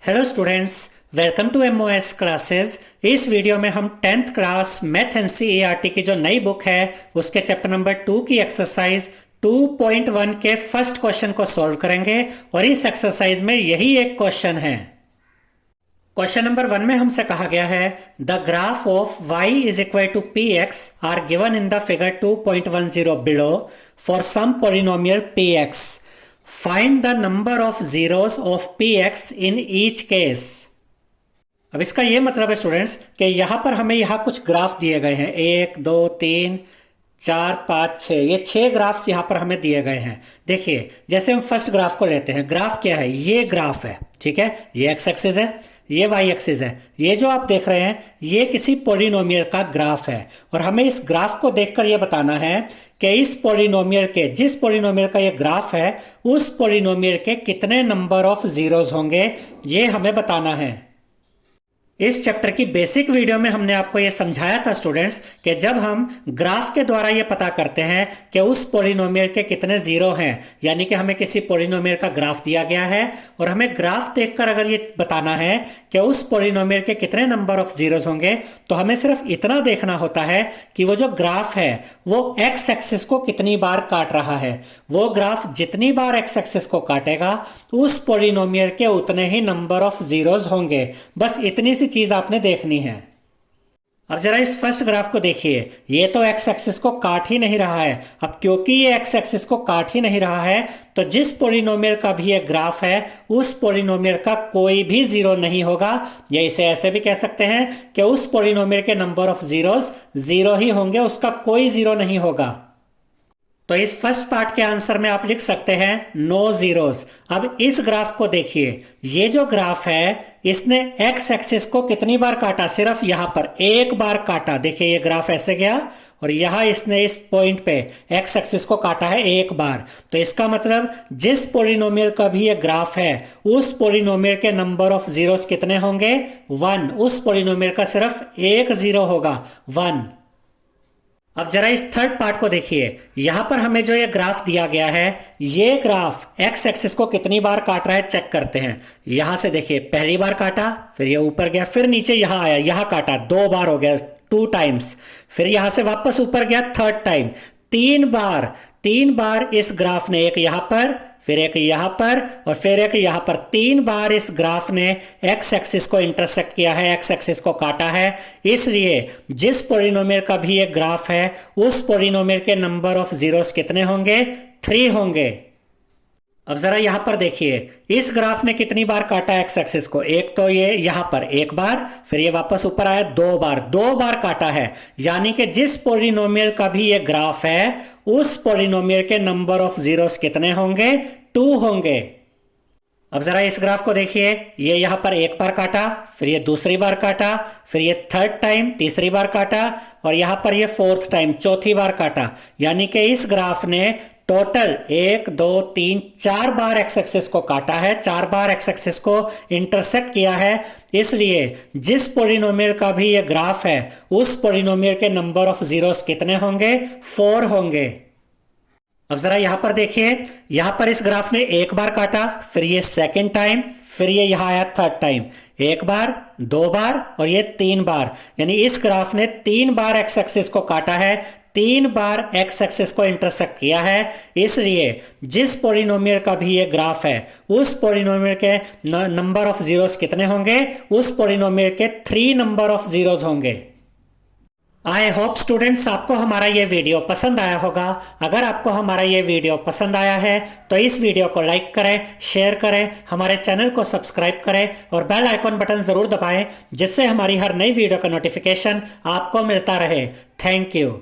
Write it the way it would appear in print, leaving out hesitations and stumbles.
Hello students, welcome to MOS classes. इस video में हम 10th क्लास मैथ एनसीईआरटी की जो नई बुक है उसके चैप्टर नंबर 2 की एक्सरसाइज 2.1 के फर्स्ट क्वेश्चन को सॉल्व करेंगे और इस एक्सरसाइज में यही एक क्वेश्चन है। क्वेश्चन नंबर 1 में हमसे कहा गया है the graph of y is equal to P X are given in the figure 2.10 below for some polynomial P X. Find the number of zeros of P X in each case. अब इसका ये मतलब है students कि यहाँ पर हमें यहाँ कुछ ग्राफ दिए गए हैं, 1 2 3 4 5 6, ये 6 ग्राफ्स यहाँ पर हमें दिए गए हैं। देखिए, जैसे हम फर्स्ट ग्राफ को लेते हैं, ग्राफ क्या है? ये ग्राफ है, ठीक है। ये एक्स एक्सिस है, ये वाई एक्सिस है। ये जो आप देख रहे हैं ये किसी पॉलिनोमियल का ग्राफ है और हमें इस ग्राफ को देखकर ये बताना है कि इस पॉलिनोमियल के, जिस पॉलिनोमियल का ये ग्राफ है, उस पॉलिनोमियल के कितने नंबर ऑफ जीरोस होंगे, ये हमें बताना है। इस चैप्टर की बेसिक वीडियो में हमने आपको यह समझाया था स्टूडेंट्स कि जब हम ग्राफ के द्वारा यह पता करते हैं कि उस पॉलिनोमियल के कितने जीरो हैं, यानी कि हमें किसी पॉलिनोमियल का ग्राफ दिया गया है और हमें ग्राफ देखकर अगर ये बताना है कि उस पॉलिनोमियल के कितने नंबर ऑफ जीरोस होंगे, तो हमें सिर्फ इतना देखना होता है कि वो जो ग्राफ है वो एक्स एक्सिस को कितनी बार काट रहा है। वो ग्राफ जितनी बार एक्स एक्सिस को काटेगा उस पॉलिनोमियल के उतने ही नंबर ऑफ जीरोस होंगे। बस इतनी चीज आपने देखनी है। अब जरा इस फर्स्ट ग्राफ को देखिए, ये तो एक्स एक्सिस को काट ही नहीं रहा है। अब क्योंकि ये एक्स एक्सिस को काट ही नहीं रहा है तो जिस पॉलिनोमियल का भी ये ग्राफ है उस पॉलिनोमियल का कोई भी जीरो नहीं होगा, या इसे ऐसे भी कह सकते हैं कि उस पॉलिनोमियल के नंबर ऑफ जीरोस जीरो ही होंगे, उसका कोई जीरो नहीं होगा। तो इस फर्स्ट पार्ट के आंसर में आप लिख सकते हैं नो जीरोस। अब इस ग्राफ को देखिए, ये जो ग्राफ है इसने एक्स एक्सिस को कितनी बार काटा? सिर्फ यहां पर एक बार काटा। देखिए ये ग्राफ ऐसे गया और यहां इसने इस पॉइंट पे एक्स एक्सिस को काटा है एक बार। तो इसका मतलब जिस पॉलिनोमियल का भी ये ग्राफ है उस पॉलिनोमियल के नंबर ऑफ जीरोस कितने होंगे? 1। उस पॉलिनोमियल का सिर्फ एक जीरो होगा, 1। अब जरा इस थर्ड पार्ट को देखिए, यहां पर हमें जो ये ग्राफ दिया गया है, ये ग्राफ एक्स एक्सिस को कितनी बार काट रहा है चेक करते हैं। यहां से देखिए, पहली बार काटा, फिर ये ऊपर गया, फिर नीचे यहां आया, यहां काटा, 2 बार हो गया, 2 टाइम्स। फिर यहां से वापस ऊपर गया, थर्ड टाइम, 3 बार इस ग्राफ ने, एक यहां पर, फिर एक यहां पर और फिर एक यहां पर, 3 बार इस ग्राफ ने एक्स एक्सिस को इंटरसेक्ट किया है, एक्स एक्सिस को काटा है। इसलिए जिस पॉलिनोमियल का भी ये ग्राफ है उस पॉलिनोमियल के नंबर ऑफ जीरोस कितने होंगे? 3 होंगे। अब जरा यहां पर देखिए, इस ग्राफ ने कितनी बार काटा एक्स एक्सिस को? एक तो ये यहां पर एक बार, फिर ये वापस ऊपर आया, 2 बार काटा है। यानी कि जिस पॉलिनोमियल का भी ये ग्राफ है उस पॉलिनोमियल के नंबर ऑफ जीरोस कितने होंगे? 2 होंगे। अब जरा इस ग्राफ को देखिए, ये यहां पर एक बार काटा, फिर ये दूसरी बार काटा, फिर ये थर्ड टाइम तीसरी बार काटा और यहां पर ये फोर्थ टाइम चौथी बार काटा। यानी कि इस ग्राफ ने टोटल 1 2 3 4 बार एक्स एक्सिस को काटा है, 4 बार एक्स एक्सिस को इंटरसेक्ट किया है। इसलिए जिस पॉलिनोमियल का भी ये ग्राफ है उस पॉलिनोमियल के नंबर ऑफ जीरोस कितने होंगे? 4 होंगे। अब जरा यहां पर देखिए, यहां पर इस ग्राफ ने एक बार काटा, फिर ये सेकेंड टाइम, फिर ये यहां आया थर्ड टाइम, एक बार, 2 बार और ये 3 बार। यानी इस ग्राफ ने 3 बार एक्स एक्सिस को काटा है, 3 बार एक्स एक्सिस को इंटरसेक्ट किया है। इसलिए जिस पॉलिनोमियल का भी ये ग्राफ है उस पॉलिनोमियल के नंबर ऑफ जीरोस कितने होंगे? उस पॉलिनोमियल के 3 नंबर ऑफ जीरोस होंगे। आई होप स्टूडेंट्स आपको हमारा ये वीडियो पसंद आया होगा। अगर आपको हमारा ये वीडियो पसंद आया है तो इस वीडियो को लाइक करें, शेयर करें, हमारे चैनल को सब्सक्राइब करें और बेल आइकॉन बटन ज़रूर दबाएं जिससे हमारी हर नई वीडियो का नोटिफिकेशन आपको मिलता रहे। Thank you.